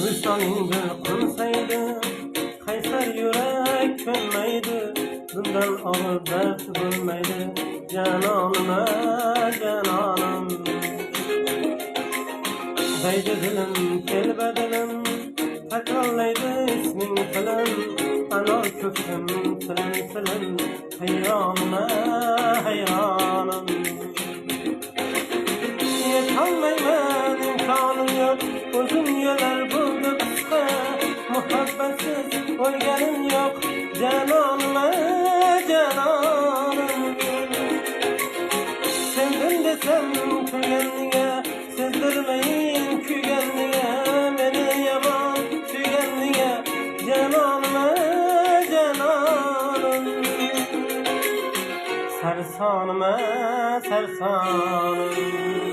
Vüsalingil kılsaydı, kaysar yürek könmeydi. Bundan ağır dert bulmaydı, cananıma cananım. Deydi dilim, kelbedilim, tekrarlaydı ismin filan. Anar köktüm, filan filan, hayranıma hayranım. Yetalmayman imkanım yok, uzun yollar buldu kısa. Muhabbetsiz o'lganim yok, cananıma cananım. Sevdim desem kuyganliga, sezdirmeyin kuyganliga. Meni yomon suyganliga, cananıma cananım. Sarsanıma sarsanım.